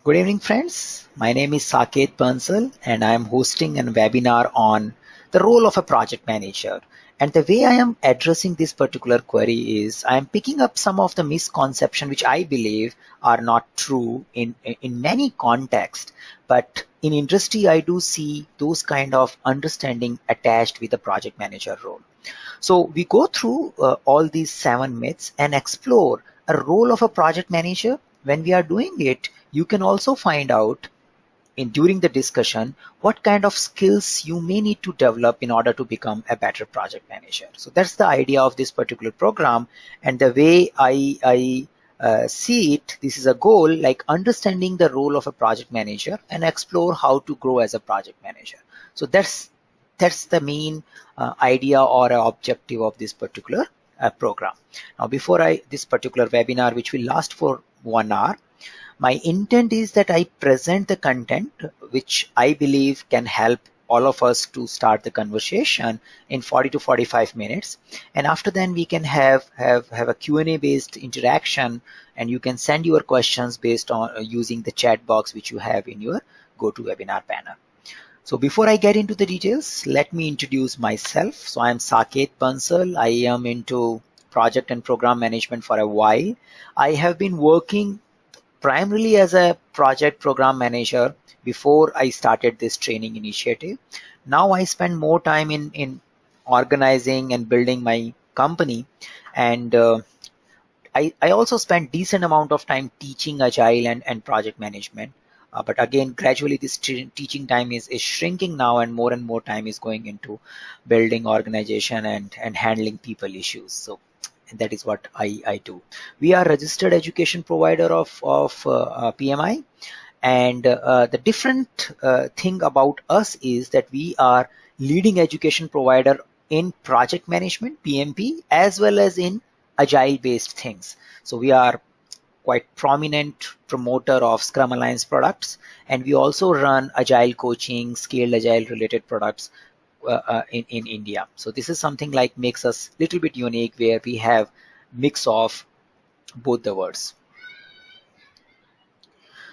Good evening, friends. My name is Saket Bansal, and I am hosting a webinar on the role of a project manager. And the way I am addressing this particular query is I am picking up some of the misconceptions which I believe are not true in many contexts. But in industry, I do see those kind of understanding attached with the project manager role. So we go through all these 7 myths and explore a role of a project manager. When we are doing it, you can also find out during the discussion what kind of skills you may need to develop in order to become a better project manager. So that's the idea of this particular program, and the way I see it, this is a goal like understanding the role of a project manager and explore how to grow as a project manager. So that's the main idea or objective of this particular program. Now, before this particular webinar, which will last for 1 hour, my intent is that I present the content which I believe can help all of us to start the conversation in 40 to 45 minutes. And after then we can have a Q&A based interaction, and you can send your questions based on using the chat box which you have in your GoToWebinar panel. So before I get into the details, let me introduce myself. So I am Saket Bansal. I am into project and program management for a while. I have been working primarily as a project program manager before I started this training initiative. Now I spend more time in organizing and building my company, and I also spend decent amount of time teaching agile and project management. But again, gradually this teaching time is shrinking now, and more time is going into building organization and handling people issues. So that is what I do. We are registered education provider of PMI, and the different thing about us is that we are leading education provider in project management, PMP, as well as in agile based things. So we are quite prominent promoter of Scrum Alliance products, and we also run agile coaching, scaled agile related products in India. So this is something like makes us a little bit unique, where we have mix of both the words.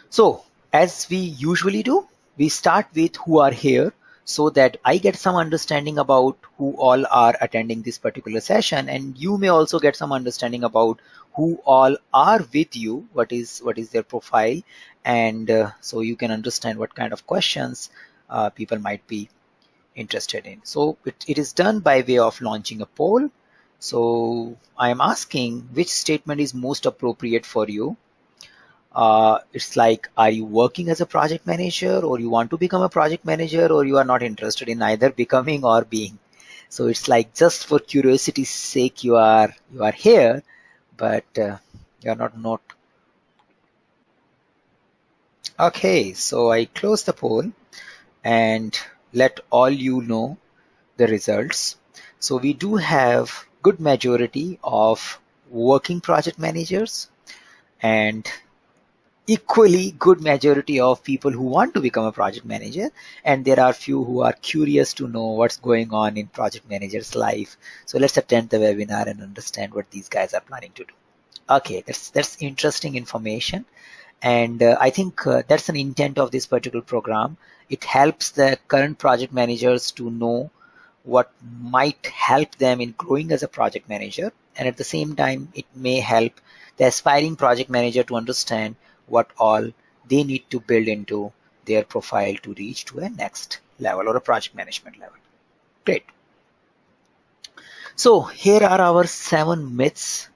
So as we usually do, we start with who are here, so that I get some understanding about who all are attending this particular session, and you may also get some understanding about who all are with you, what is their profile, and so you can understand what kind of questions people might be interested in. So it is done by way of launching a poll. So I am asking which statement is most appropriate for you. It's like, are you working as a project manager, or you want to become a project manager, or you are not interested in either becoming or being? So it's like, just for curiosity's sake, you are here, but you're not. Okay, so I close the poll and let all you know the results. So we do have good majority of working project managers, and equally good majority of people who want to become a project manager, and there are few who are curious to know what's going on in project manager's life. So let's attend the webinar and understand what these guys are planning to do. Okay, that's interesting information, and I think that's an intent of this particular program. It helps the current project managers to know what might help them in growing as a project manager, and at the same time it may help the aspiring project manager to understand what all they need to build into their profile to reach to a next level or a project management level. Great. So here are our 7 myths,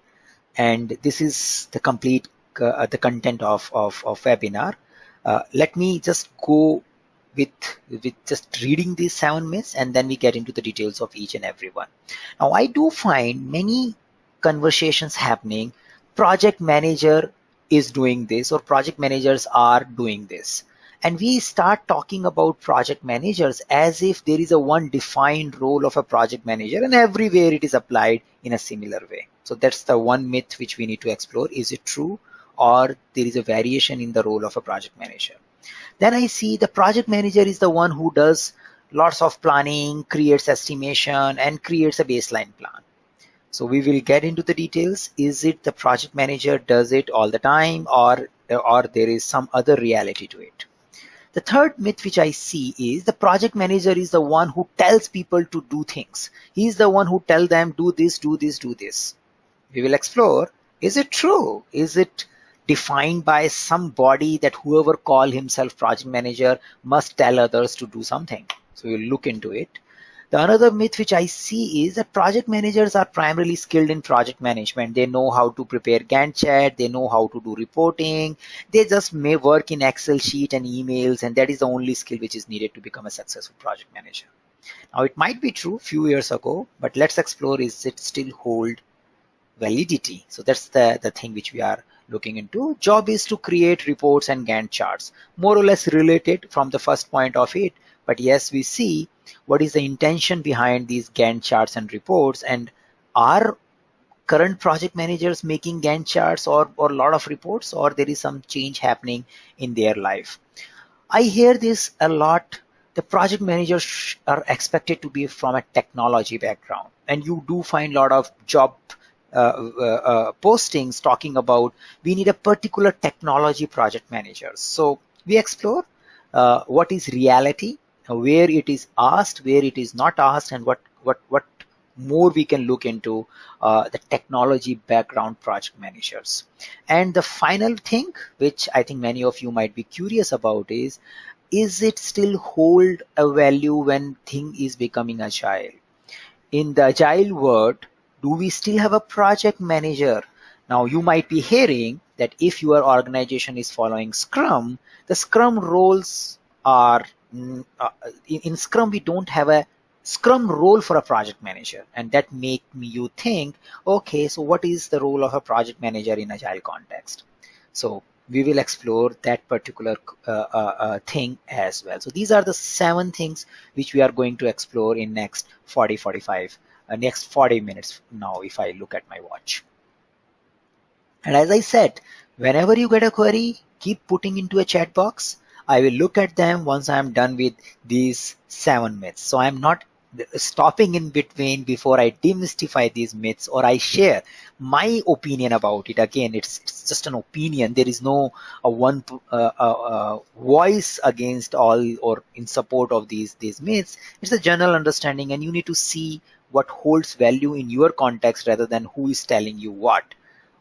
and this is the complete the content of webinar. Let me just go with just reading these 7 myths, and then we get into the details of each and every one. Now, I do find many conversations happening. Project manager is doing this, or project managers are doing this. And we start talking about project managers as if there is a one defined role of a project manager, and everywhere it is applied in a similar way. So that's the one myth which we need to explore. Is it true, or there is a variation in the role of a project manager? Then I see the project manager is the one who does lots of planning, creates estimation, and creates a baseline plan. So we will get into the details. Is it the project manager does it all the time, or or there is some other reality to it. The third myth which I see is the project manager is the one who tells people to do things. He is the one who tells them do this, do this, do this. We will explore, is it true? Is it defined by somebody that whoever call himself project manager must tell others to do something? So we'll look into it. The another myth which I see is that project managers are primarily skilled in project management. They know how to prepare Gantt chart, they know how to do reporting, they just may work in Excel sheet and emails, and that is the only skill which is needed to become a successful project manager. Now it might be true few years ago, but let's explore, is it still hold validity? So that's the thing which we are looking into. Job is to create reports and Gantt charts, more or less related from the first point of it. But yes, we see what is the intention behind these Gantt charts and reports, and are current project managers making Gantt charts or a lot of reports, or there is some change happening in their life. I hear this a lot. The project managers are expected to be from a technology background, and you do find a lot of job postings talking about we need a particular technology project manager. So we explore what is reality, where it is asked, where it is not asked, and what more we can look into the technology background project managers. And the final thing, which I think many of you might be curious about, is it still hold a value when thing is becoming agile? In the agile world, do we still have a project manager? Now you might be hearing that if your organization is following Scrum, the Scrum roles are in Scrum we don't have a Scrum role for a project manager, and that make you think, okay, so what is the role of a project manager in agile context? So we will explore that particular thing as well. So these are the 7 things which we are going to explore in next 40 minutes now, if I look at my watch. And as I said, whenever you get a query, keep putting into a chat box. I will look at them once I am done with these 7 myths. So I'm not stopping in between before I demystify these myths or I share my opinion about it. Again, it's just an opinion. There is no one voice against all or in support of these myths. It's a general understanding, and you need to see what holds value in your context rather than who is telling you what.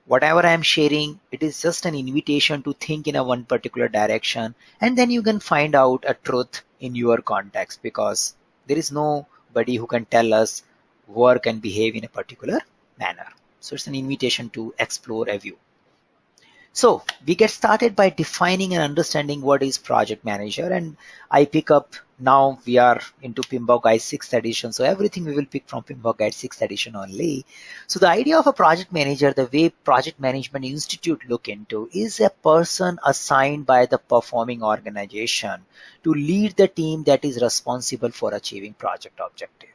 Whatever I am sharing, it is just an invitation to think in a one particular direction, and then you can find out a truth in your context, because there is nobody who can tell us work and behave in a particular manner. So it's an invitation to explore a view. So we get started by defining and understanding what is project manager, and I pick up, now we are into PMBOK Guide Sixth Edition, so everything we will pick from PMBOK Guide Sixth Edition only. So the idea of a project manager, the way Project Management Institute look into, is a person assigned by the performing organization to lead the team that is responsible for achieving project objective.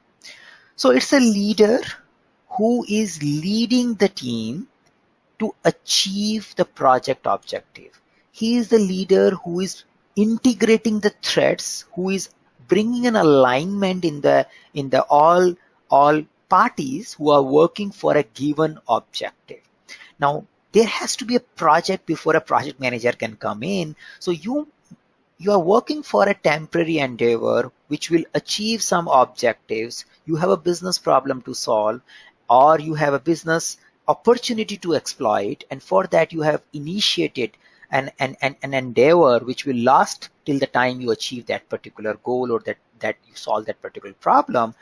So it's a leader who is leading the team to achieve the project objective. He is the leader who is integrating the threads, who is bringing an alignment in the all parties who are working for a given objective. Now there has to be a project before a project manager can come in. So you are working for a temporary endeavor which will achieve some objectives. You have a business problem to solve, or you have a business opportunity to exploit, and for that you have initiated an endeavor which will last till the time you achieve that particular goal, or that you solve that particular problem.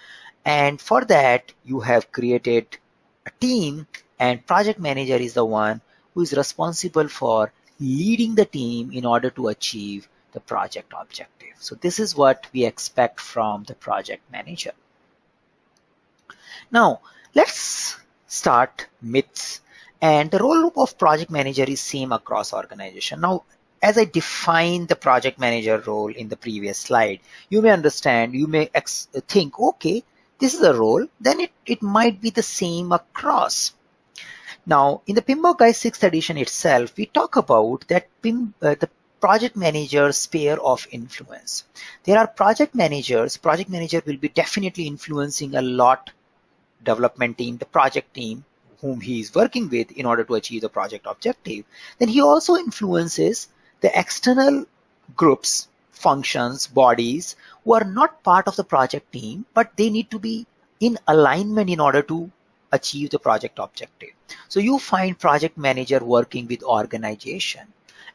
And for that you have created a team, and project manager is the one who is responsible for leading the team in order to achieve the project objective. So this is what we expect from the project manager. Now let's start myths. And the role of project manager is same across organization. Now as I define the project manager role in the previous slide, you may understand, you may think, okay, this is a role, then it might be the same across. Now in the PMBOK Guide Sixth Edition itself, we talk about that the project manager sphere of influence. There are project managers. Project manager will be definitely influencing a lot development team, the project team. whom he is working with in order to achieve the project objective, then he also influences the external groups, functions, bodies who are not part of the project team, but they need to be in alignment in order to achieve the project objective. So you find project manager working with organization,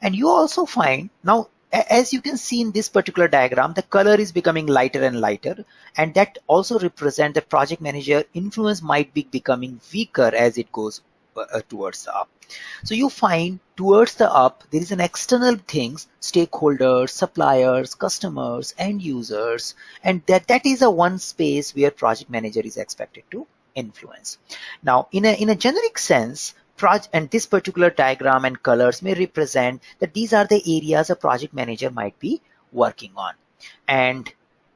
and you also find now, as you can see in this particular diagram, the color is becoming lighter and lighter, and that also represents that project manager influence might be becoming weaker as it goes towards the up. So you find towards the up, there is an external things, stakeholders, suppliers, customers, end users, and that is a one space where project manager is expected to influence. Now, in a generic sense, and this particular diagram and colors may represent that these are the areas a project manager might be working on. And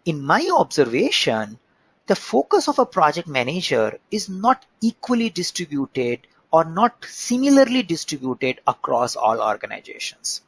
in my observation, the focus of a project manager is not equally distributed or not similarly distributed across all organizations.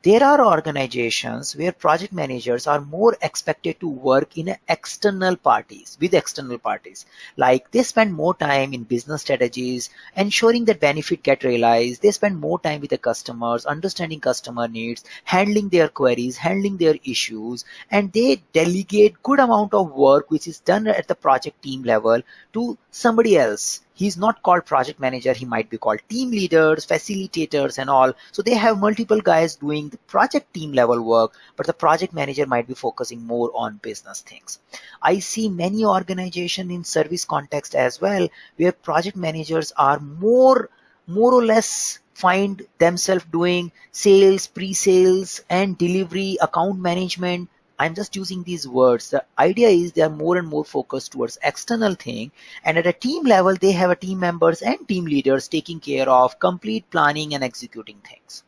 There are organizations where project managers are more expected to work in external parties, with external parties. Like they spend more time in business strategies, ensuring that benefit get realized. They spend more time with the customers, understanding customer needs, handling their queries, handling their issues, and they delegate good amount of work which is done at the project team level to somebody else. He's not called project manager, he might be called team leaders, facilitators and all. So they have multiple guys doing the project team level work, but the project manager might be focusing more on business things. I see many organizations in service context as well, where project managers are more or less find themselves doing sales, pre-sales and delivery, account management. I'm just using these words. The idea is they are more and more focused towards external thing, and at a team level, they have a team members and team leaders taking care of complete planning and executing things.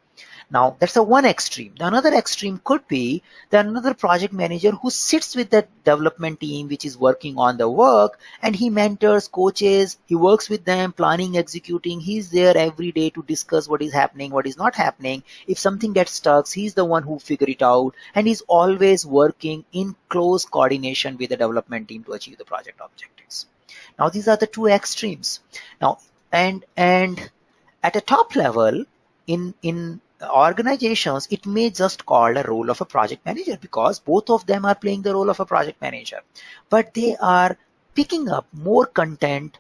Now, that's the one extreme. The another extreme could be that another project manager who sits with the development team which is working on the work, and he mentors, coaches, he works with them, planning, executing. He's there every day to discuss what is happening, what is not happening. If something gets stuck, he's the one who figure it out, and he's always working in close coordination with the development team to achieve the project objectives. Now, these are the two extremes. Now, and at a top level, in organizations, it may just call a role of a project manager because both of them are playing the role of a project manager, but they are picking up more content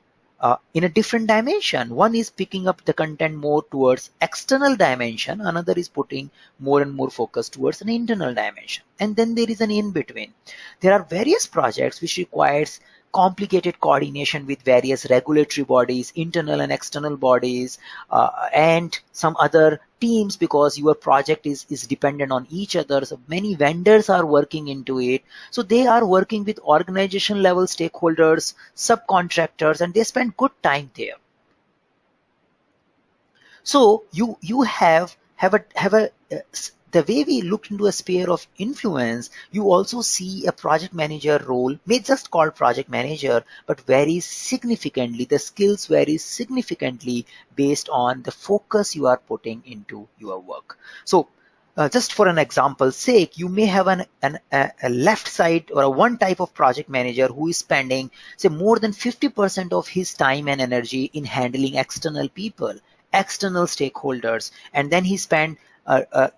in a different dimension. One is picking up the content more towards external dimension, another is putting more and more focus towards an internal dimension, and then there is an in between. There are various projects which requires complicated coordination with various regulatory bodies, internal and external bodies, and some other teams, because your project is dependent on each other. So many vendors are working into it. So they are working with organization level stakeholders, subcontractors, and they spend good time there. So you have a the way we look into a sphere of influence, you also see a project manager role, may just called project manager, but varies significantly. The skills vary significantly based on the focus you are putting into your work. So just for an example's sake, you may have a left side or a one type of project manager who is spending, say, more than 50% of his time and energy in handling external people, external stakeholders, and then he spent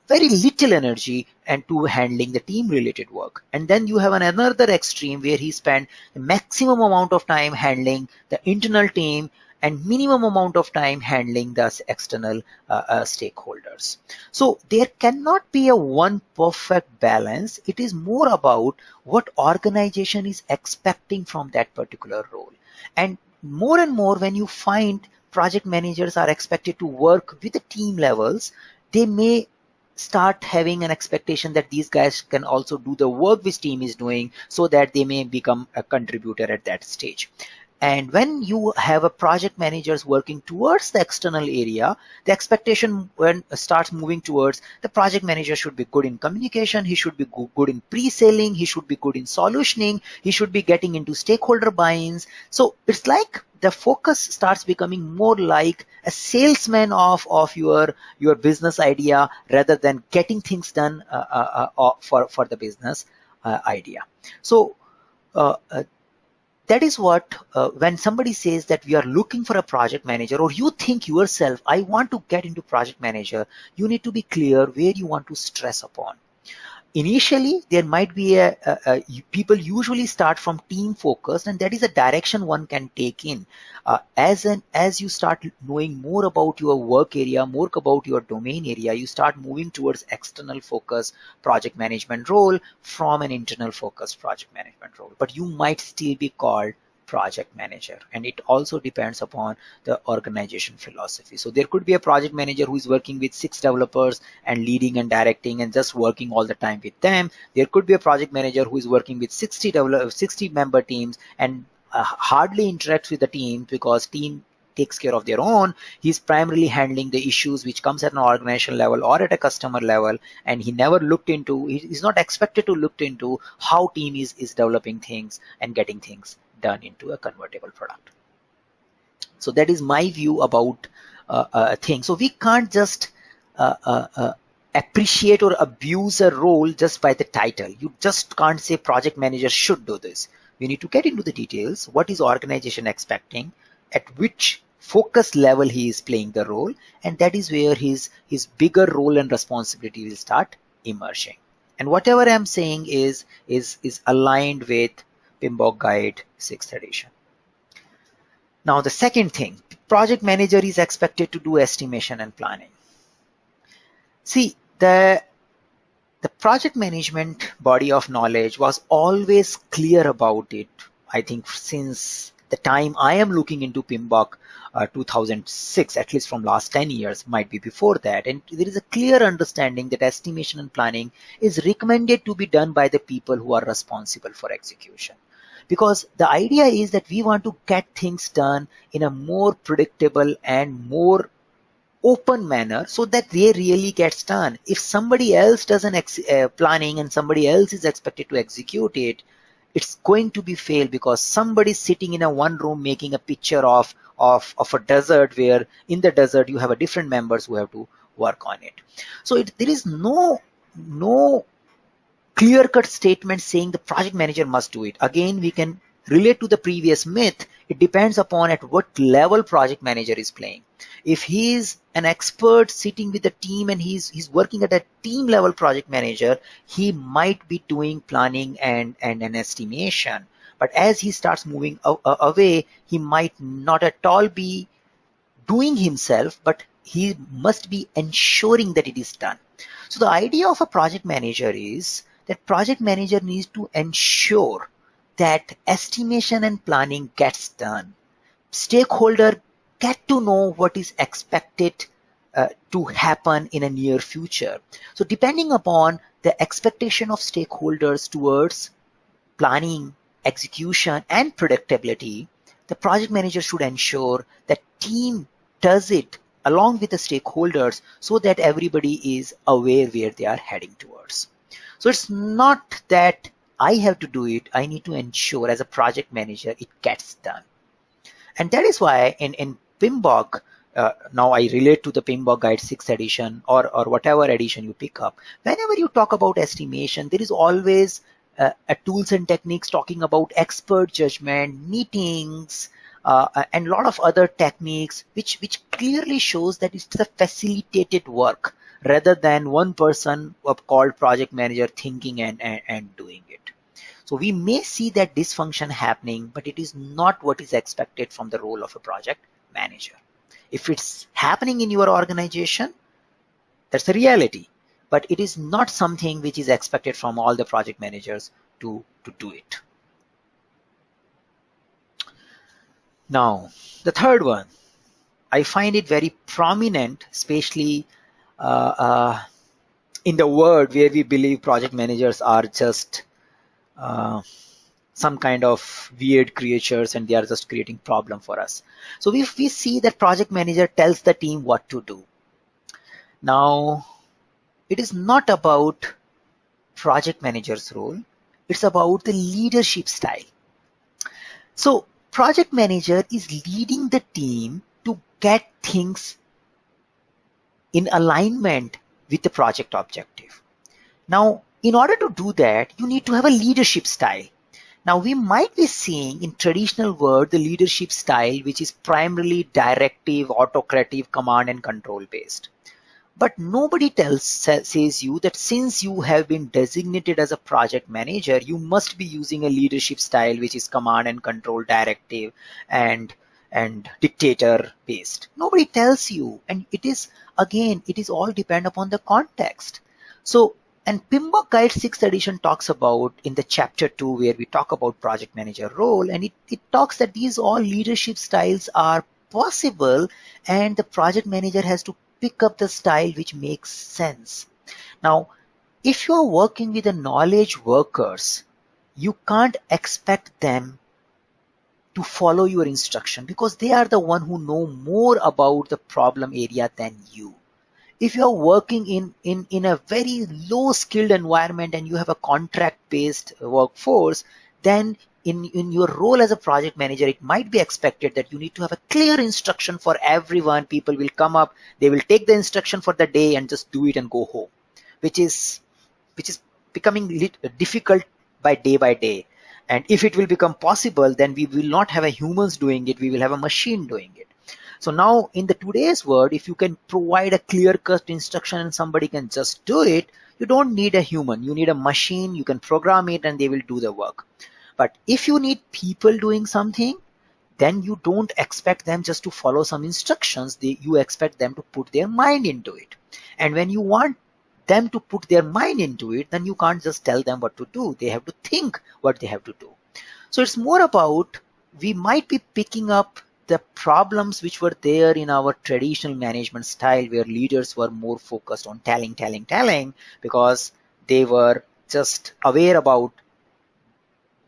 very little energy and to handling the team related work. And then you have another extreme where he spent the maximum amount of time handling the internal team and minimum amount of time handling the external stakeholders. So there cannot be a one perfect balance. It is more about what organization is expecting from that particular role. And more when you find project managers are expected to work with the team levels, they may start having an expectation that these guys can also do the work which team is doing, so that they may become a contributor at that stage. And when you have a project managers working towards the external area, the expectation when starts moving towards the project manager should be good in communication, he should be good in pre-selling, he should be good in solutioning, he should be getting into stakeholder buy-ins. So it's like the focus starts becoming more like a salesman of your business idea rather than getting things done for the business idea. So that is what, when somebody says that we are looking for a project manager, or you think yourself, I want to get into project manager, you need to be clear where you want to stress upon. Initially, there might be people usually start from team focused, and that is a direction one can take in. As you start knowing more about your work area, more about your domain area, you start moving towards external focus project management role from an internal focus project management role. But you might still be called project manager, and it also depends upon the organization philosophy. So there could be a project manager who is working with 6 developers and leading and directing and just working all the time with them. There could be a project manager who is working with 60 member teams and hardly interacts with the team because team takes care of their own. He's primarily handling the issues which comes at an organization level or at a customer level, and he's not expected to look into how team is developing things and getting things done into a convertible product. So that is my view about things. So we can't just appreciate or abuse a role just by the title. You just can't say project manager should do this. We need to get into the details. What is organization expecting? At which focus level he is playing the role, and that is where his bigger role and responsibility will start emerging. And whatever I'm saying is aligned with PMBOK Guide 6th Edition. Now the second thing, project manager is expected to do estimation and planning. See, the project management body of knowledge was always clear about it. I think since the time I am looking into PMBOK 2006, at least from last 10 years, might be before that. And there is a clear understanding that estimation and planning is recommended to be done by the people who are responsible for execution. Because the idea is that we want to get things done in a more predictable and more open manner so that they really gets done. If somebody else does an planning and somebody else is expected to execute it, it's going to be failed because somebody sitting in a one room making a picture of a desert, where in the desert you have a different members who have to work on it. So there is no clear-cut statement saying the project manager must do it. Again, we can relate to the previous myth. It depends upon at what level project manager is playing. If he is an expert sitting with a team and he's working at a team level project manager, he might be doing planning and an estimation. But as he starts moving away, he might not at all be doing himself, but he must be ensuring that it is done. So the idea of a project manager is that project manager needs to ensure that estimation and planning gets done. Stakeholder get to know what is expected to happen in a near future. So depending upon the expectation of stakeholders towards planning, execution, and predictability, the project manager should ensure that team does it along with the stakeholders so that everybody is aware where they are heading towards. So it's not that I have to do it. I need to ensure as a project manager it gets done. And that is why in PMBOK, now I relate to the PMBOK Guide 6th edition or whatever edition you pick up. Whenever you talk about estimation, there is always a tools and techniques talking about expert judgment, meetings, and a lot of other techniques which clearly shows that it's a facilitated work rather than one person called project manager thinking and doing it. So we may see that dysfunction happening, but it is not what is expected from the role of a project manager. If it's happening in your organization, that's a reality, but it is not something which is expected from all the project managers to do it. Now, the third one, I find it very prominent, especially in the world where we believe project managers are just some kind of weird creatures and they are just creating problem for us. So we see that project manager tells the team what to do. Now, it is not about project manager's role. It's about the leadership style. So project manager is leading the team to get things in alignment with the project objective. Now, in order to do that, you need to have a leadership style. Now we might be seeing in traditional world the leadership style which is primarily directive, autocratic, command and control based. But nobody says you that since you have been designated as a project manager, you must be using a leadership style which is command and control, directive and dictator based. Nobody tells you, and it is again, it is all depend upon the context. So, and PMBOK Guide Sixth Edition talks about in the chapter 2 where we talk about project manager role, and it talks that these all leadership styles are possible, and the project manager has to pick up the style which makes sense. Now, if you are working with the knowledge workers, you can't expect them to follow your instruction because they are the one who know more about the problem area than you. If you are working in a very low skilled environment and you have a contract based workforce, then in your role as a project manager, it might be expected that you need to have a clear instruction for everyone. People will come up, they will take the instruction for the day and just do it and go home, which is becoming difficult by day. And if it will become possible, then we will not have a humans doing it, we will have a machine doing it. So now in the today's world, if you can provide a clear-cut instruction and somebody can just do it, you don't need a human, you need a machine, you can program it and they will do the work. But if you need people doing something, then you don't expect them just to follow some instructions, you expect them to put their mind into it. And when you want them to put their mind into it, then you can't just tell them what to do, they have to think what they have to do. So it's more about, we might be picking up the problems which were there in our traditional management style where leaders were more focused on telling because they were just aware about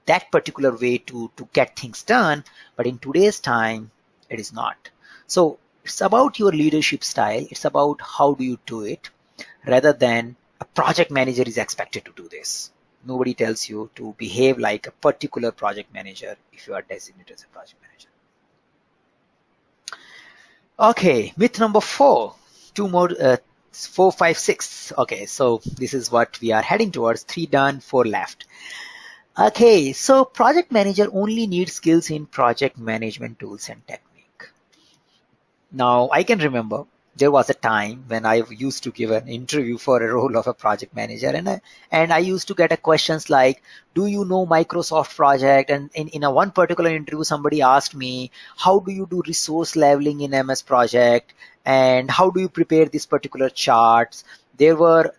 that particular way to get things done. But in today's time, it is not. So it's about your leadership style. It's about how do you do it rather than a project manager is expected to do this. Nobody tells you to behave like a particular project manager if you are designated as a project manager. Okay, myth number 4. Two more, 4, 5, 6. Okay, so this is what we are heading towards. 3 done, 4 left. Okay, so project manager only needs skills in project management tools and technique. Now, I can remember there was a time when I used to give an interview for a role of a project manager, and I used to get a questions like, do you know Microsoft project? And in a one particular interview, somebody asked me, how do you do resource leveling in MS project? And how do you prepare this particular charts? There were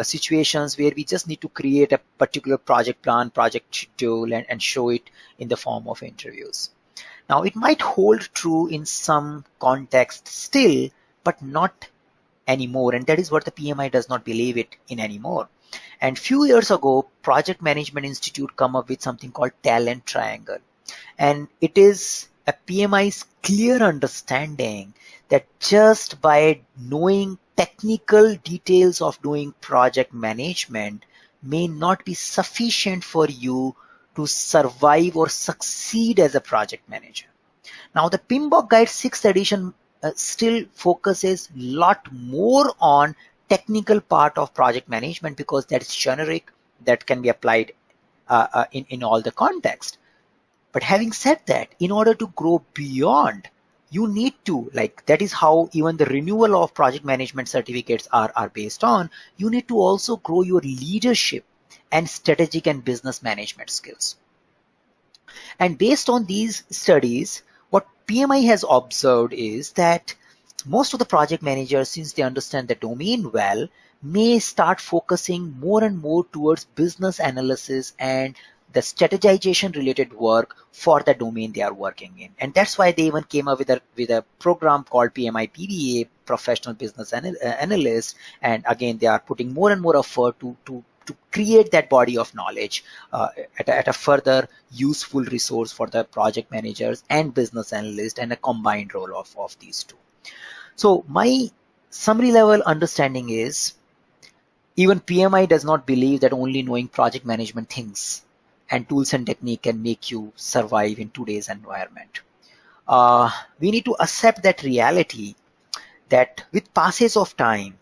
situations where we just need to create a particular project plan, project schedule, and show it in the form of interviews. Now, it might hold true in some context still, but not anymore. And that is what the PMI does not believe it in anymore. And few years ago, Project Management Institute come up with something called Talent Triangle. And it is a PMI's clear understanding that just by knowing technical details of doing project management may not be sufficient for you to survive or succeed as a project manager. Now, the PMBOK Guide 6th edition still focuses a lot more on technical part of project management because that is generic, that can be applied in all the context. But having said that, in order to grow beyond, you need to, like, that is how even the renewal of project management certificates are based on, you need to also grow your leadership and strategic and business management skills. And based on these studies, what PMI has observed is that most of the project managers, since they understand the domain well, may start focusing more and more towards business analysis and the strategization related work for the domain they are working in. And that's why they even came up with a program called PMI PBA, Professional Business Analyst. And again, they are putting more and more effort to create that body of knowledge at a further useful resource for the project managers and business analysts, and a combined role of these two. So my summary level understanding is, even PMI does not believe that only knowing project management things and tools and technique can make you survive in today's environment. We need to accept that reality that with passage of time,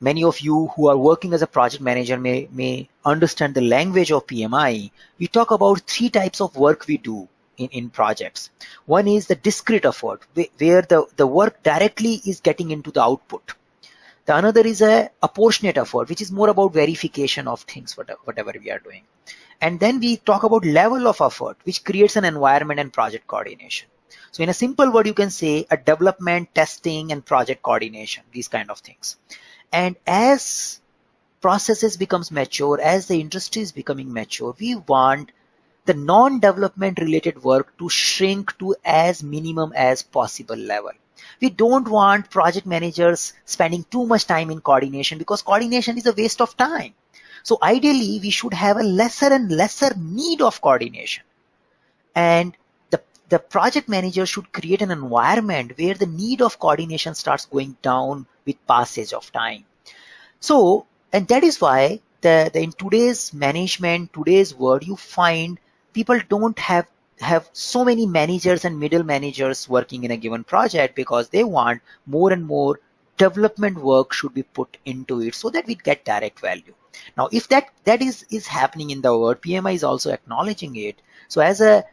many of you who are working as a project manager may understand the language of PMI. We talk about three types of work we do in projects. One is the discrete effort, where the work directly is getting into the output. The another is a apportionate effort, which is more about verification of things, whatever we are doing. And then we talk about level of effort, which creates an environment and project coordination. So in a simple word, you can say a development, testing, and project coordination, these kind of things. And as processes becomes mature, as the industry is becoming mature, we want the non-development related work to shrink to as minimum as possible level. We don't want project managers spending too much time in coordination, because coordination is a waste of time. So ideally, we should have a lesser and lesser need of coordination. And the project manager should create an environment where the need of coordination starts going down with passage of time. So, and that is why in today's management, today's world, you find people don't have so many managers and middle managers working in a given project, because they want more and more development work should be put into it so that we get direct value. Now, if that is happening in the world, PMI is also acknowledging it. So as a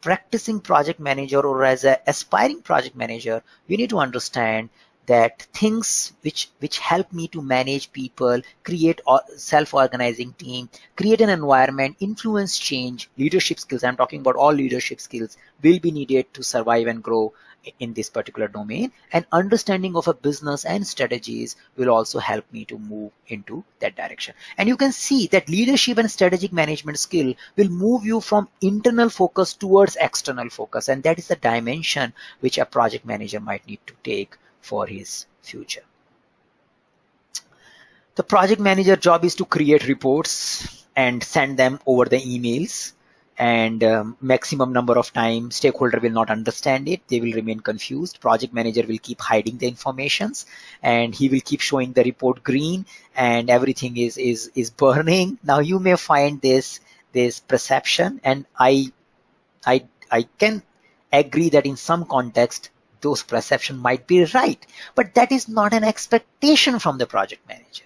practicing project manager or as an aspiring project manager, you need to understand that things which help me to manage people, create a self-organizing team, create an environment, influence change, leadership skills, I'm talking about all leadership skills, will be needed to survive and grow in this particular domain. And understanding of a business and strategies will also help me to move into that direction. And you can see that leadership and strategic management skill will move you from internal focus towards external focus. And that is the dimension which a project manager might need to take for his future. The project manager job is to create reports and send them over the emails, and maximum number of times stakeholder will not understand it, they will remain confused. Project manager will keep hiding the informations, and he will keep showing the report green and everything is burning. Now you may find this perception, and I can agree that in some context those perception might be right, but that is not an expectation from the project manager.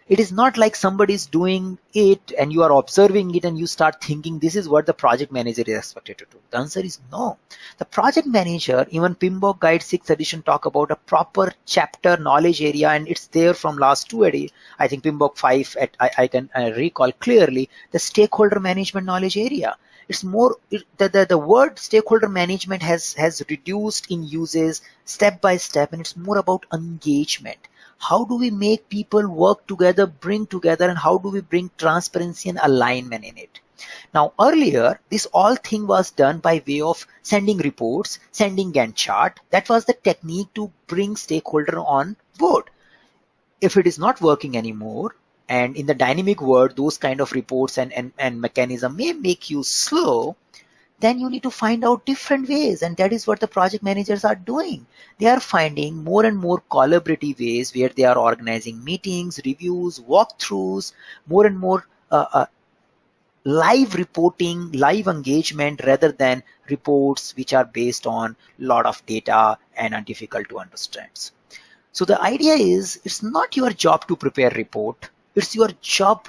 It is not like somebody is doing it and you are observing it and you start thinking this is what the project manager is expected to do. The answer is no. The project manager, even PMBOK Guide 6th edition talk about a proper chapter knowledge area, and it's there from last 2 edits. I think PMBOK 5, I can recall clearly, the stakeholder management knowledge area. It's more, the word stakeholder management has reduced in uses step by step, and it's more about engagement. How do we make people work together, bring together, and how do we bring transparency and alignment in it? Now, earlier, this all thing was done by way of sending reports, sending Gantt chart. That was the technique to bring stakeholder on board. If it is not working anymore, and in the dynamic world, those kind of reports and mechanism may make you slow, then you need to find out different ways. And that is what the project managers are doing. They are finding more and more collaborative ways where they are organizing meetings, reviews, walkthroughs, more and more live reporting, live engagement, rather than reports which are based on a lot of data and are difficult to understand. So the idea is, it's not your job to prepare report. It's your job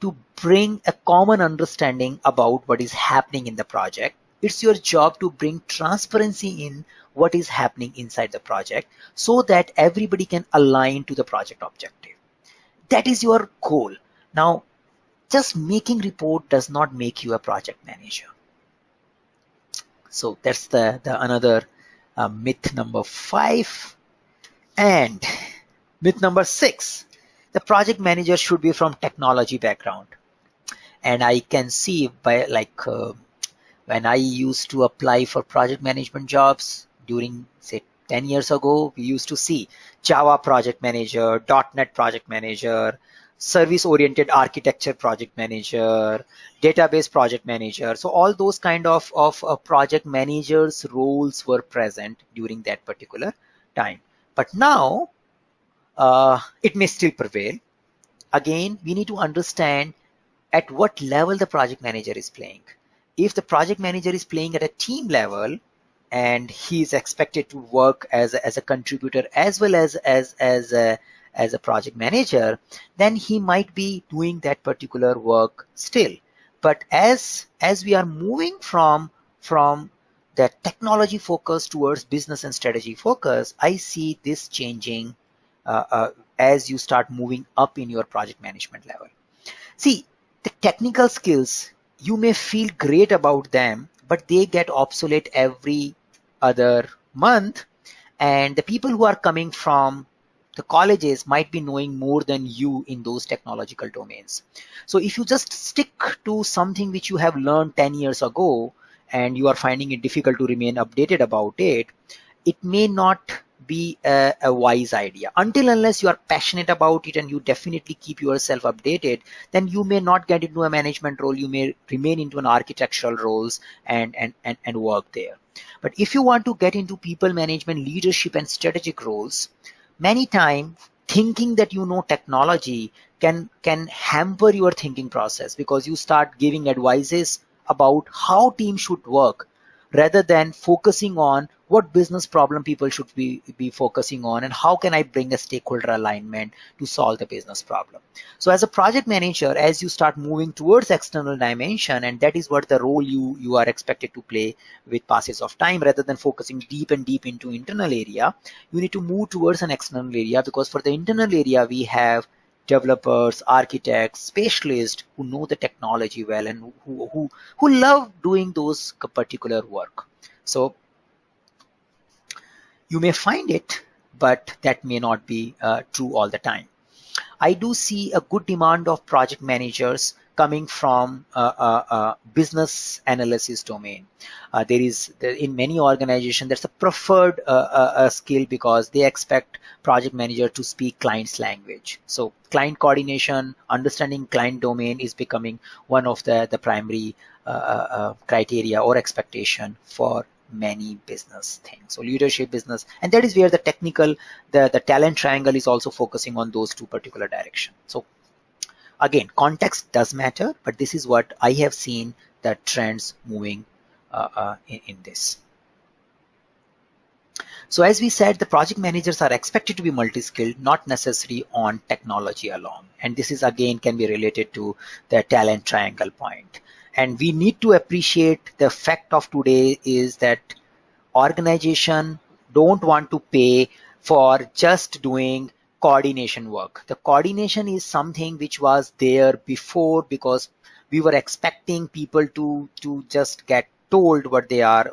to bring a common understanding about what is happening in the project. It's your job to bring transparency in what is happening inside the project so that everybody can align to the project objective. That is your goal. Now, just making report does not make you a project manager. So that's the another myth number 5. And myth number 6. The project manager should be from technology background. And I can see by when I used to apply for project management jobs during, say, 10 years ago, we used to see Java project manager, .NET project manager, service-oriented architecture project manager, database project manager. So all those kind of project managers roles were present during that particular time. But now, it may still prevail. Again, we need to understand at what level the project manager is playing. If the project manager is playing at a team level and he is expected to work as a contributor as well as as a project manager, then he might be doing that particular work still. But as we are moving from the technology focus towards business and strategy focus, I see this changing as you start moving up in your project management level. See, the technical skills, you may feel great about them, but they get obsolete every other month. And the people who are coming from the colleges might be knowing more than you in those technological domains. So if you just stick to something which you have learned 10 years ago and you are finding it difficult to remain updated about it, it may not be a wise idea. Until unless you are passionate about it and you definitely keep yourself updated, then you may not get into a management role. You may remain into an architectural roles and work there. But if you want to get into people management, leadership and strategic roles, many times thinking that you know technology can hamper your thinking process, because you start giving advices about how teams should work rather than focusing on what business problem people should be focusing on and how can I bring a stakeholder alignment to solve the business problem. So as a project manager, as you start moving towards external dimension, and that is what the role you are expected to play with passes of time, rather than focusing deep into internal area, you need to move towards an external area, because for the internal area we have developers, architects, specialists who know the technology well and who love doing those particular work. So you may find it, but that may not be true all the time. I do see a good demand of project managers coming from business analysis domain. In many organizations, that's a preferred skill, because they expect project manager to speak client's language. So client coordination, understanding client domain is becoming one of the primary criteria or expectation for many business things. So leadership, business, and that is where the technical, the talent triangle is also focusing on those two particular directions. So again, context does matter, but this is what I have seen the trends moving in this. So as we said, the project managers are expected to be multi-skilled, not necessarily on technology alone. And this is again can be related to the talent triangle point. And we need to appreciate the fact of today is that organization don't want to pay for just doing coordination work. The coordination is something which was there before, because we were expecting people to just get told what they are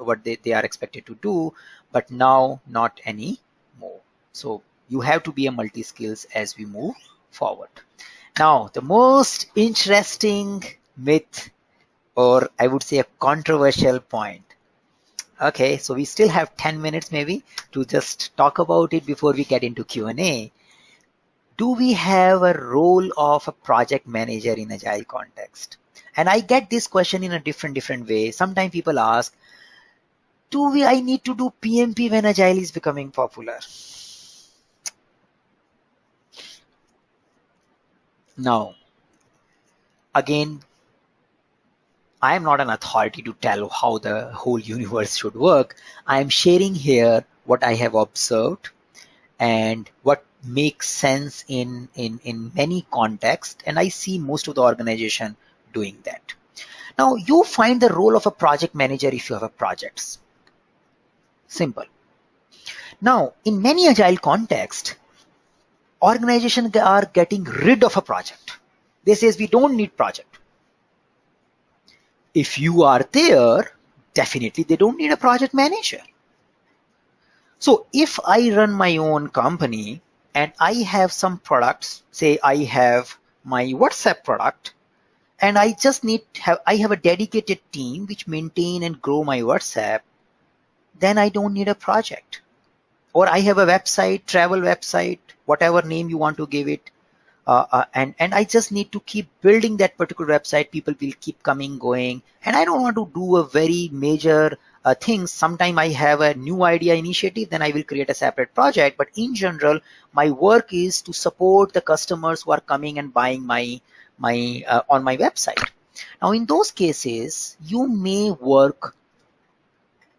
expected to do, but now not anymore. So you have to be a multi-skills as we move forward. Now, the most interesting myth, or I would say a controversial point. Okay, so we still have 10 minutes maybe to just talk about it before we get into Q&A. Do we have a role of a project manager in agile context? And I get this question in a different way. Sometimes people ask, I need to do PMP when agile is becoming popular? Now, again, I am not an authority to tell how the whole universe should work. I am sharing here what I have observed and what makes sense in many contexts, and I see most of the organization doing that. Now, you find the role of a project manager if you have a projects. Simple. Now, in many agile contexts, organizations are getting rid of a project. They say we don't need project. If you are there, definitely they don't need a project manager. So if I run my own company and I have some products, say I have my WhatsApp product, and I just I have a dedicated team which maintain and grow my WhatsApp, then I don't need a project. Or I have a website, travel website, whatever name you want to give it, and I just need to keep building that particular website. People will keep coming, going, and I don't want to do a very major things. Sometimes I have a new idea initiative, then I will create a separate project. But in general, my work is to support the customers who are coming and buying my on my website. Now, in those cases, you may work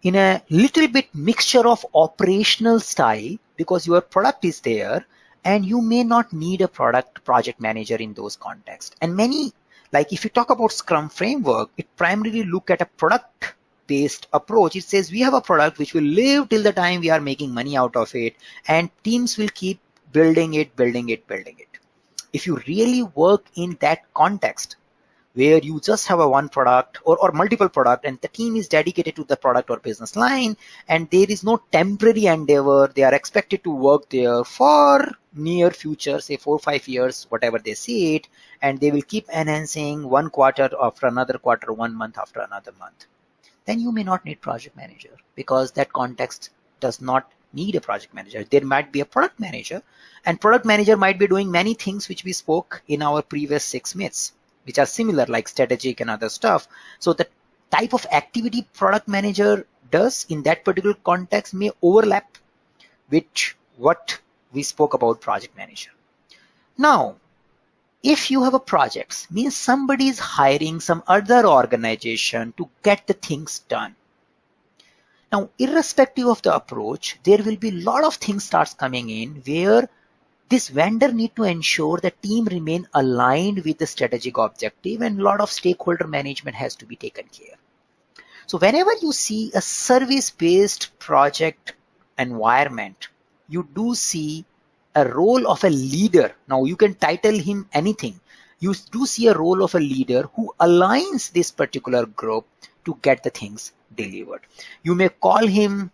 in a little bit mixture of operational style because your product is there, and you may not need a project manager in those contexts. And many, like if you talk about Scrum framework, it primarily look at a product based approach. It says we have a product which will live till the time we are making money out of it, and teams will keep building it, building it, building it. If you really work in that context, where you just have a one product or multiple product, and the team is dedicated to the product or business line, and there is no temporary endeavor, they are expected to work there for near future, say 4 or 5 years, whatever they see it, and they will keep enhancing one quarter after another quarter, 1 month after another month, then you may not need project manager, because that context does not need a project manager. There might be a product manager, and product manager might be doing many things which we spoke in our previous 6 myths, which are similar, like strategic and other stuff. So the type of activity product manager does in that particular context may overlap with what we spoke about project manager. Now, if you have a project, means somebody is hiring some other organization to get the things done. Now, irrespective of the approach, there will be a lot of things starts coming in where this vendor need to ensure the team remain aligned with the strategic objective, and a lot of stakeholder management has to be taken care. So whenever you see a service-based project environment, you do see a role of a leader. Now you can title him anything. You do see a role of a leader who aligns this particular group to get the things delivered. You may call him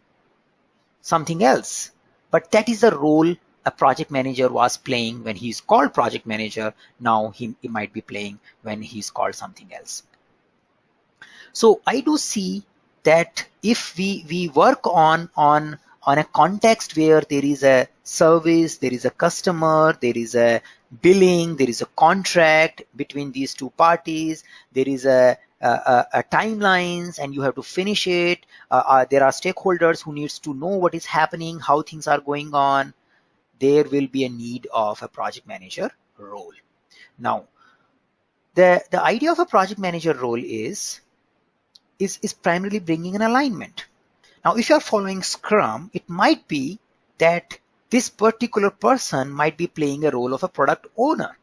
something else, but that is the role a project manager was playing when he's called project manager. Now he might be playing when he's called something else. So I do see that if we work on a context where there is a service, there is a customer, there is a billing, there is a contract between these two parties, there is a timelines, and you have to finish it. There are stakeholders who needs to know what is happening, how things are going on. There will be a need of a project manager role. Now, the idea of a project manager role is primarily bringing an alignment. Now, if you are following Scrum, it might be that this particular person might be playing a role of a product owner,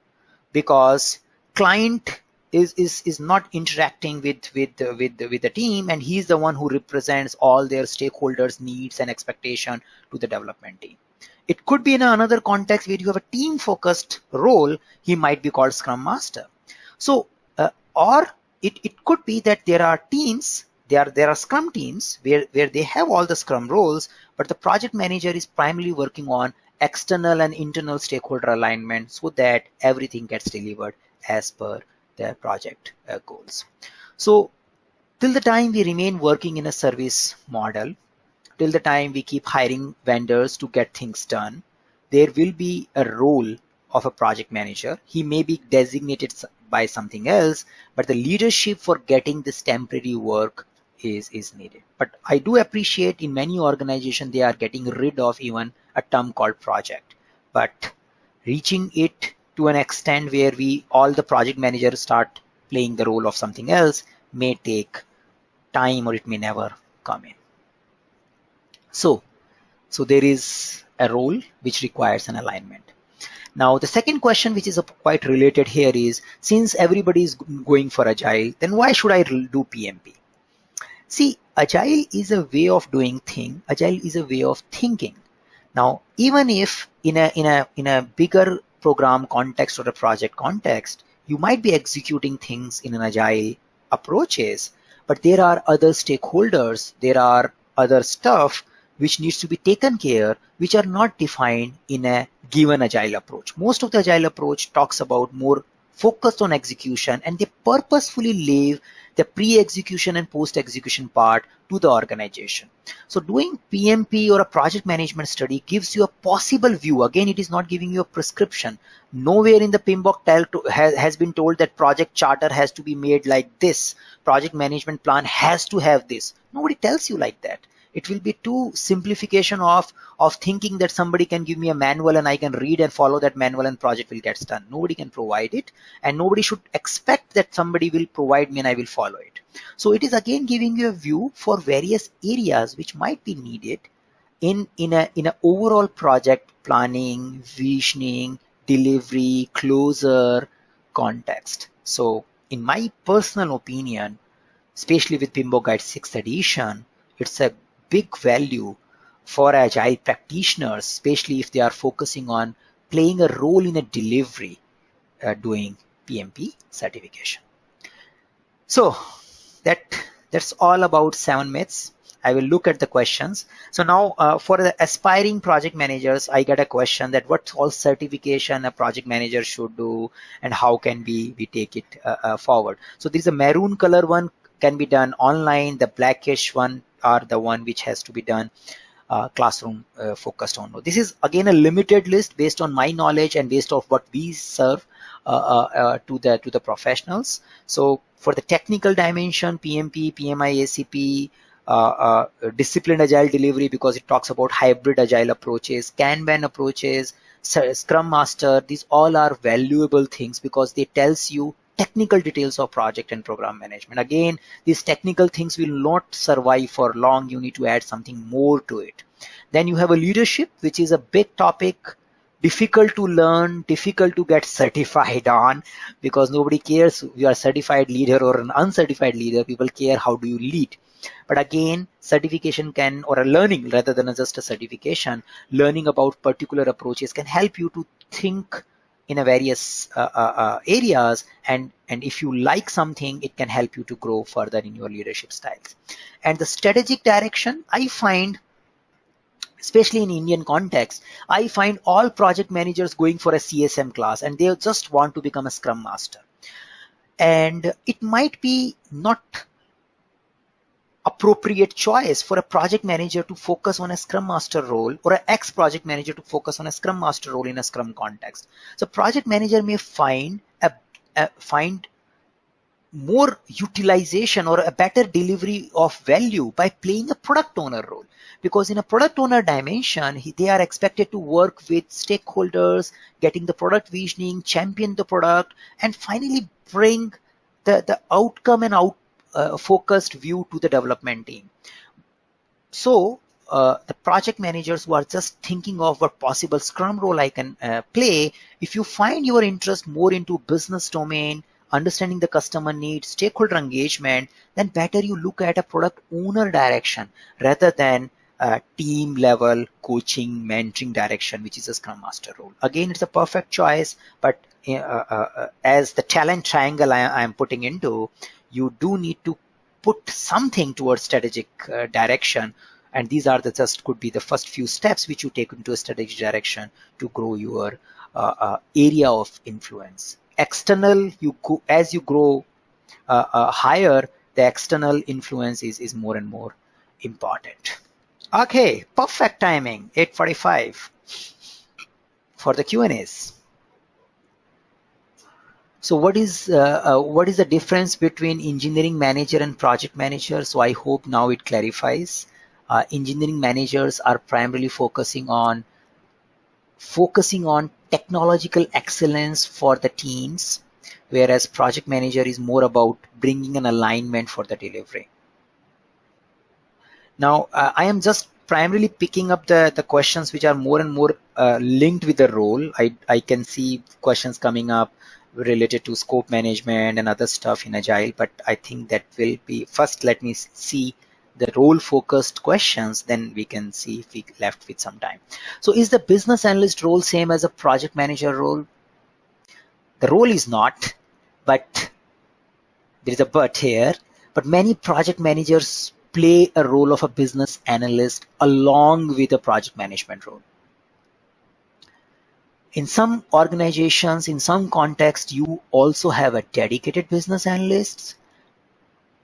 because client is not interacting with the team, and he's the one who represents all their stakeholders' needs and expectation to the development team. It could be in another context where you have a team-focused role. He might be called Scrum Master. So, or it could be that there are teams, there are Scrum teams where they have all the Scrum roles, but the project manager is primarily working on external and internal stakeholder alignment so that everything gets delivered as per the project goals. So, till the time we remain working in a service model, till the time we keep hiring vendors to get things done, there will be a role of a project manager. He may be designated by something else, but the leadership for getting this temporary work is needed. But I do appreciate in many organizations they are getting rid of even a term called project. But reaching it to an extent where all the project managers start playing the role of something else may take time, or it may never come in. So there is a role which requires an alignment. Now, the second question, which is quite related here, is since everybody is going for Agile, then why should I do PMP? See, Agile is a way of doing things. Agile is a way of thinking. Now, even if in a bigger program context or a project context, you might be executing things in an Agile approaches, but there are other stakeholders, there are other stuff which needs to be taken care, which are not defined in a given Agile approach. Most of the Agile approach talks about more focused on execution, and they purposefully leave the pre-execution and post-execution part to the organization. So doing PMP or a project management study gives you a possible view. Again, it is not giving you a prescription. Nowhere in the PMBOK has been told that project charter has to be made like this. Project management plan has to have this. Nobody tells you like that. It will be too simplification of thinking that somebody can give me a manual and I can read and follow that manual and project will get done. Nobody can provide it, and nobody should expect that somebody will provide me and I will follow it. So it is again giving you a view for various areas which might be needed, in a overall project planning, visioning, delivery, closure context. So in my personal opinion, especially with PMBOK Guide Sixth Edition, it's a big value for agile practitioners, especially if they are focusing on playing a role in a delivery doing PMP certification. So that that's all about 7 myths. I will look at the questions. So now for the aspiring project managers, I get a question that what all certification a project manager should do and how can we take it forward. So there's a maroon color one can be done online. The blackish one are the one which has to be done classroom focused on. This is again a limited list based on my knowledge and based off what we serve to the professionals. So for the technical dimension, PMP, PMI, ACP, disciplined agile delivery, because it talks about hybrid agile approaches, Kanban approaches, Scrum Master, these all are valuable things because they tells you technical details of project and program management. Again, these technical things will not survive for long. You need to add something more to it. Then you have a leadership, which is a big topic, difficult to learn, difficult to get certified on, because nobody cares if you are a certified leader or an uncertified leader. People care how do you lead. But again, certification can, or a learning rather than just a certification, learning about particular approaches can help you to think in a various areas, and if you like something, it can help you to grow further in your leadership styles. And the strategic direction, I find, especially in Indian context, I find all project managers going for a CSM class and they just want to become a Scrum Master. And it might be not appropriate choice for a project manager to focus on a Scrum Master role or an ex-project manager to focus on a Scrum Master role in a Scrum context. So project manager may find more utilization or a better delivery of value by playing a product owner role, because in a product owner dimension, they are expected to work with stakeholders, getting the product visioning, champion the product, and finally bring the outcome and focused view to the development team. So the project managers who are just thinking of what possible Scrum role I can play, if you find your interest more into business domain, understanding the customer needs, stakeholder engagement, then better you look at a product owner direction rather than team level coaching, mentoring direction, which is a Scrum Master role. Again, it's a perfect choice, but as the talent triangle I am putting into, you do need to put something towards strategic direction, and these are could be the first few steps which you take into a strategic direction to grow your area of influence. External, as you grow higher, the external influence is more and more important. Okay, perfect timing, 8:45 for the Q&As. So what is the difference between engineering manager and project manager? So I hope now it clarifies. Engineering managers are primarily focusing on technological excellence for the teams, whereas project manager is more about bringing an alignment for the delivery. Now, I am just primarily picking up the questions which are more and more linked with the role. I can see questions coming up related to scope management and other stuff in Agile, but I think that will be, first let me see the role focused questions, then we can see if we left with some time. So is the business analyst role same as a project manager role? The role is not, but there is a but here, but many project managers play a role of a business analyst along with a project management role. In some organizations, in some contexts, you also have a dedicated business analysts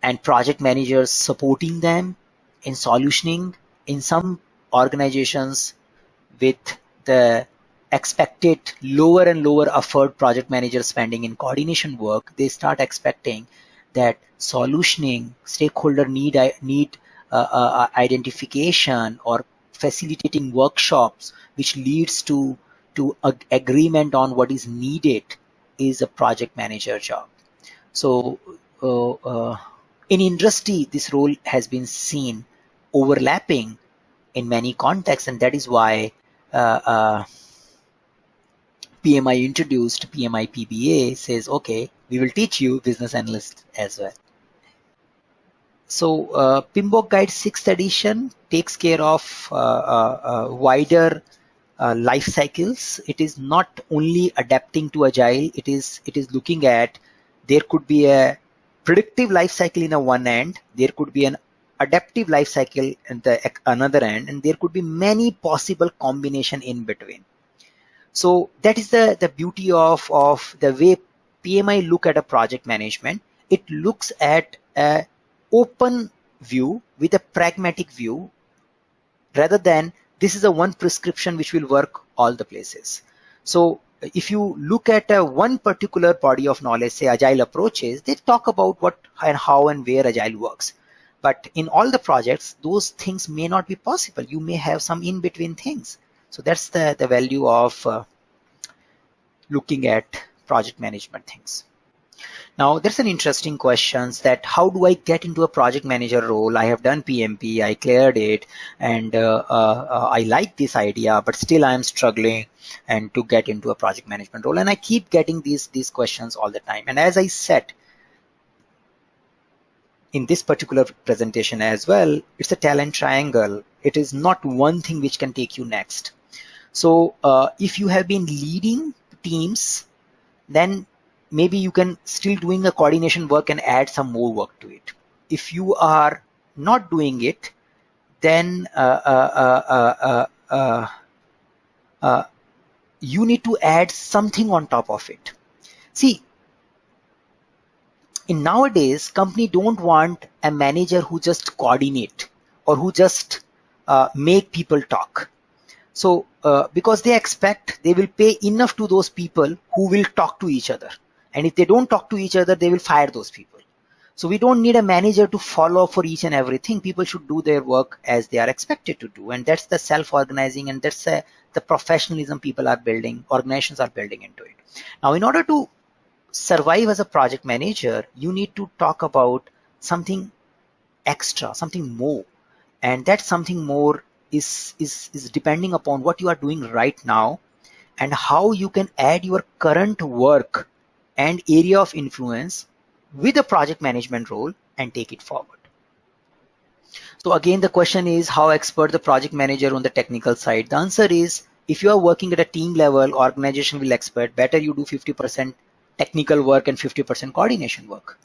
and project managers supporting them in solutioning. In some organizations with the expected lower and lower effort project manager spending in coordination work, they start expecting that solutioning, stakeholder need identification or facilitating workshops which leads to agreement on what is needed is a project manager job. So in industry, this role has been seen overlapping in many contexts, and that is why PMI introduced PMI PBA says, okay, we will teach you business analyst as well. So PMBOK Guide Sixth Edition takes care of wider life cycles. It is not only adapting to agile. It is looking at, there could be a predictive life cycle in a one end. There could be an adaptive life cycle in the another end, and there could be many possible combination in between. So that is the beauty of the way PMI look at a project management. It looks at a open view with a pragmatic view, rather than this is a one prescription which will work all the places. So if you look at one particular body of knowledge, say agile approaches, they talk about what and how and where agile works. But in all the projects, those things may not be possible. You may have some in-between things. So that's the value of looking at project management things. Now, there's an interesting question that how do I get into a project manager role? I have done PMP, I cleared it, and I like this idea, but still I'm struggling and to get into a project management role. And I keep getting these questions all the time. And as I said in this particular presentation as well, it's a talent triangle. It is not one thing which can take you next. So if you have been leading teams, then maybe you can still doing a coordination work and add some more work to it. If you are not doing it, then you need to add something on top of it. See, in nowadays, company don't want a manager who just coordinate or who just make people talk. So because they expect they will pay enough to those people who will talk to each other. And if they don't talk to each other, they will fire those people. So we don't need a manager to follow for each and everything. People should do their work as they are expected to do. And that's the self-organizing, and that's the professionalism people are building, organizations are building into it. Now, in order to survive as a project manager, you need to talk about something extra, something more. And that something more is depending upon what you are doing right now and how you can add your current work and area of influence with a project management role and take it forward. So again, the question is how expert the project manager on the technical side. The answer is, if you are working at a team level, organization will expect better you do 50% technical work and 50% coordination work,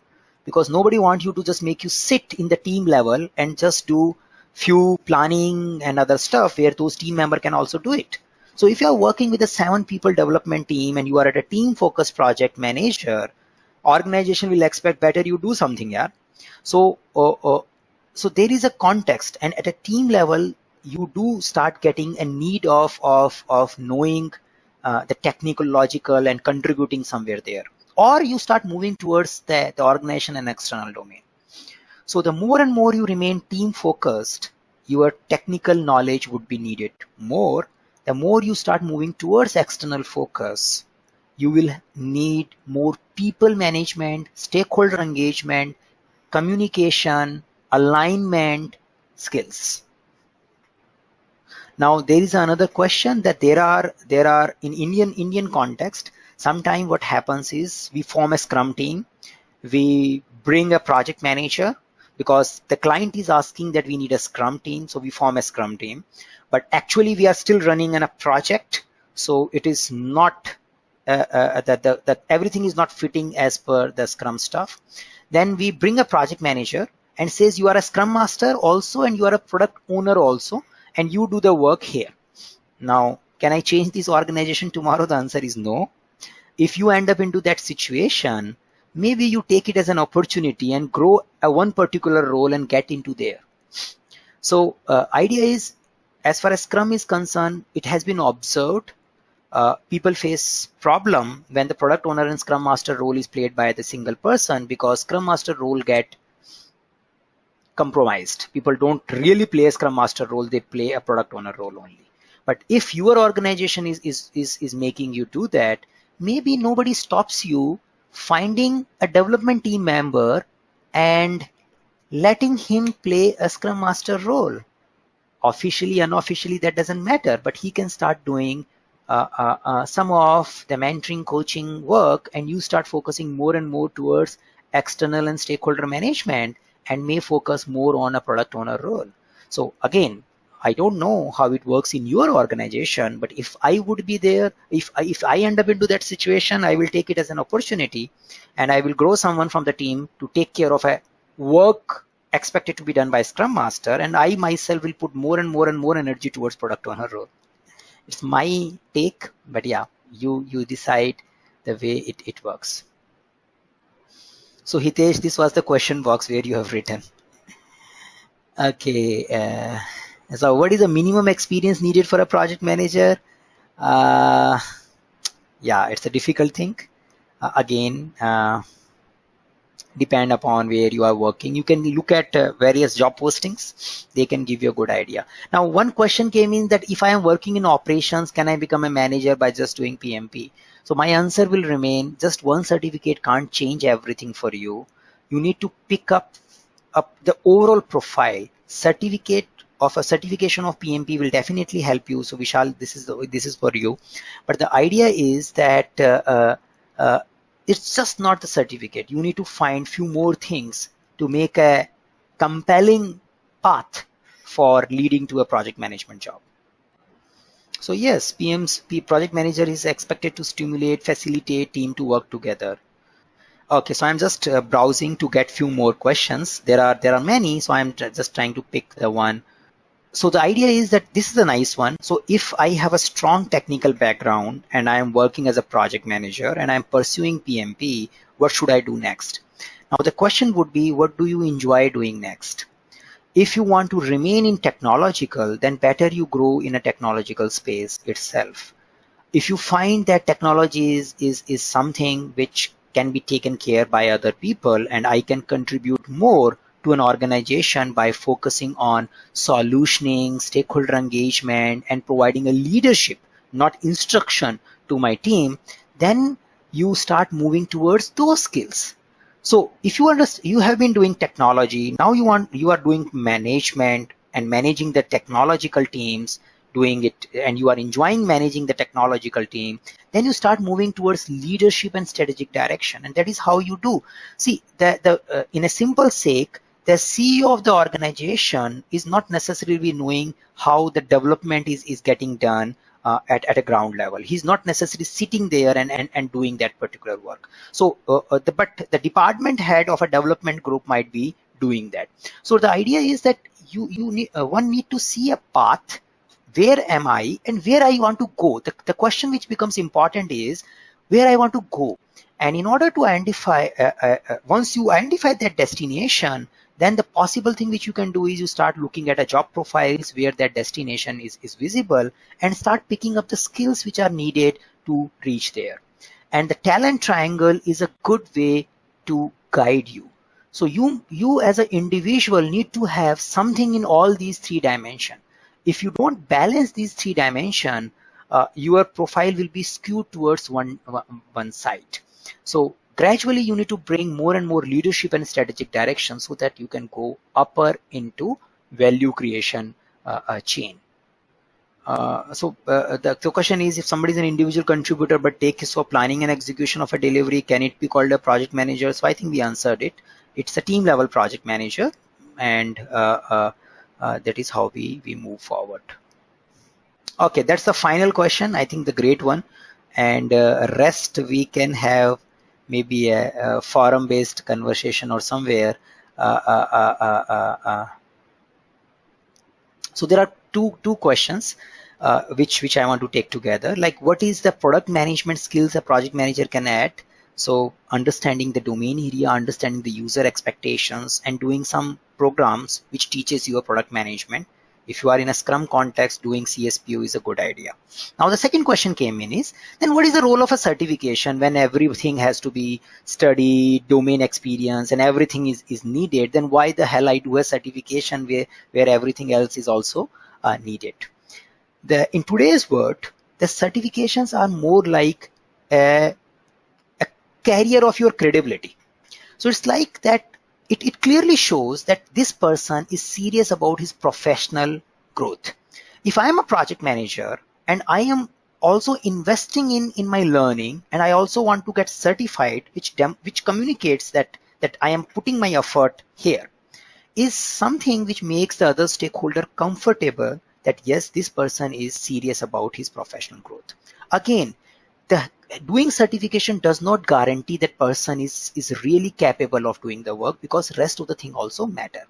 because nobody wants you to just make you sit in the team level and just do few planning and other stuff where those team member can also do it. So if you are working with a 7-people development team and you are at a team focused project manager, organization will expect better you do something. Yeah. So so there is a context, and at a team level you do start getting a need of knowing the technical, logical, and contributing somewhere there, or you start moving towards the organization and external domain. So the more and more you remain team focused, your technical knowledge would be needed more. The more you start moving towards external focus, you will need more people management, stakeholder engagement, communication, alignment skills. Now there is another question that there are in Indian context, sometimes what happens is we form a scrum team, we bring a project manager because the client is asking that we need a scrum team, so we form a scrum team. But actually we are still running in a project, so it is not that everything is not fitting as per the scrum stuff. Then we bring a project manager and says you are a scrum master also and you are a product owner also, and you do the work here. Now, can I change this organization tomorrow? The answer is no. If you end up into that situation, maybe you take it as an opportunity and grow a one particular role and get into there. So idea is, as far as Scrum is concerned, it has been observed people face problem when the product owner and Scrum Master role is played by the single person, because Scrum Master role get compromised. People don't really play a Scrum Master role, they play a product owner role only. But if your organization is making you do that, maybe nobody stops you finding a development team member and letting him play a Scrum Master role. officially, unofficially, that doesn't matter, but he can start doing some of the mentoring, coaching work, and you start focusing more and more towards external and stakeholder management, and may focus more on a product owner role. So again, I don't know how it works in your organization, but if I would be there, if I end up into that situation, I will take it as an opportunity, and I will grow someone from the team to take care of a work expected to be done by Scrum Master, and I myself will put more and more and more energy towards product owner role. It's my take, but yeah, you decide the way it works. So Hitesh, this was the question box where you have written. Okay, so what is the minimum experience needed for a project manager? Uh, yeah, it's a difficult thing. Again, depend upon where you are working. You can look at various job postings. They can give you a good idea. Now, one question came in that if I am working in operations, can I become a manager by just doing PMP? So my answer will remain, just one certificate can't change everything for you. You need to pick up the overall profile. Certificate of a certification of PMP will definitely help you. So Vishal, this is for you. But the idea is that uh, it's just not the certificate. You need to find few more things to make a compelling path for leading to a project management job. So yes, project manager is expected to stimulate, facilitate team to work together. Okay, so I'm just browsing to get few more questions. There are many, so I'm just trying to pick the one. So the idea is that this is a nice one. So if I have a strong technical background and I am working as a project manager and I'm pursuing PMP, what should I do next? Now the question would be, what do you enjoy doing next? If you want to remain in technological, then better you grow in a technological space itself. If you find that technology is something which can be taken care by other people and I can contribute more to an organization by focusing on solutioning, stakeholder engagement, and providing a leadership, not instruction to my team, then you start moving towards those skills. So if you have been doing technology, now you are doing management and managing the technological teams, doing it, and you are enjoying managing the technological team, then you start moving towards leadership and strategic direction, and that is how you do. See, in a simple sake, the CEO of the organization is not necessarily knowing how the development is getting done at a ground level. He's not necessarily sitting there and doing that particular work. So, but the department head of a development group might be doing that. So the idea is that one need to see a path. Where am I and where I want to go? The question which becomes important is where I want to go. And in order to identify, once you identify that destination, then the possible thing which you can do is you start looking at a job profiles where that destination is visible and start picking up the skills which are needed to reach there. And the talent triangle is a good way to guide you. So you as an individual need to have something in all these three dimensions. If you don't balance these three dimensions, your profile will be skewed towards one side. So gradually you need to bring more and more leadership and strategic direction so that you can go upper into value creation chain. The question is, if somebody is an individual contributor but takes for planning and execution of a delivery, can it be called a project manager? So I think we answered it. It's a team level project manager, and that is how we move forward. Okay, that's the final question. I think the great one, and rest we can have maybe a forum based conversation or somewhere. So there are two questions which I want to take together. Like, what is the product management skills a project manager can add? So understanding the domain area, understanding the user expectations, and doing some programs which teaches you a product management. If you are in a Scrum context, doing CSPO is a good idea. Now the second question came in is, then what is the role of a certification when everything has to be studied, domain experience, and everything is needed? Then why the hell I do a certification where everything else is also needed? In today's world, the certifications are more like a carrier of your credibility. So it's like that it clearly shows that this person is serious about his professional growth. If I am a project manager and I am also investing in my learning, and I also want to get certified, which communicates that I am putting my effort here, is something which makes the other stakeholder comfortable that yes, this person is serious about his professional growth. Again, the doing certification does not guarantee that person is really capable of doing the work, because rest of the thing also matter.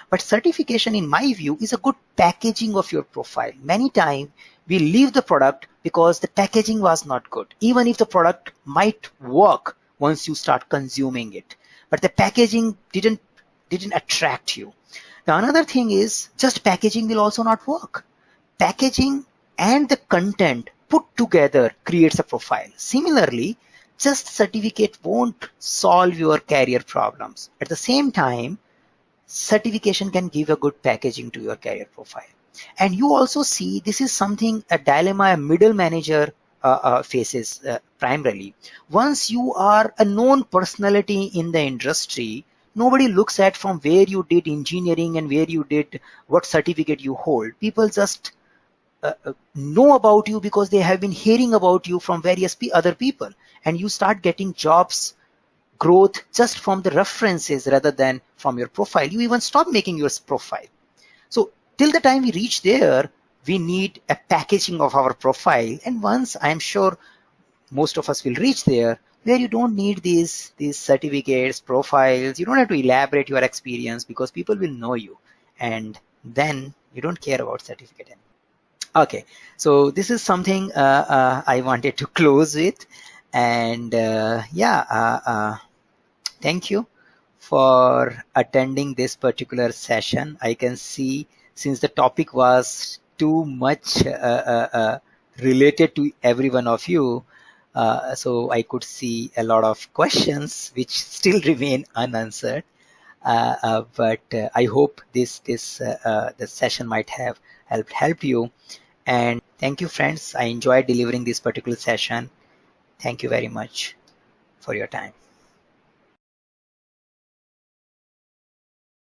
But certification, in my view, is a good packaging of your profile. Many times we leave the product because the packaging was not good, even if the product might work once you start consuming it, but the packaging didn't attract you. The another thing is, just packaging will also not work. Packaging and the content put together creates a profile. Similarly, just certificate won't solve your career problems. At the same time, certification can give a good packaging to your career profile. And you also see this is something, a dilemma a middle manager faces primarily. Once you are a known personality in the industry, nobody looks at from where you did engineering and where you did, what certificate you hold. People just know about you because they have been hearing about you from various other people, and you start getting jobs growth just from the references rather than from your profile. You even stop making your profile. So till the time we reach there, we need a packaging of our profile. And once, I'm sure most of us will reach there, where you don't need these certificates, profiles. You don't have to elaborate your experience because people will know you, and then you don't care about certificate anymore. Okay, so this is something I wanted to close with, and thank you for attending this particular session. I can see, since the topic was too much related to every one of you, so I could see a lot of questions which still remain unanswered. But I hope the session might have helped you. And thank you, friends. I enjoyed delivering this particular session. Thank you very much for your time.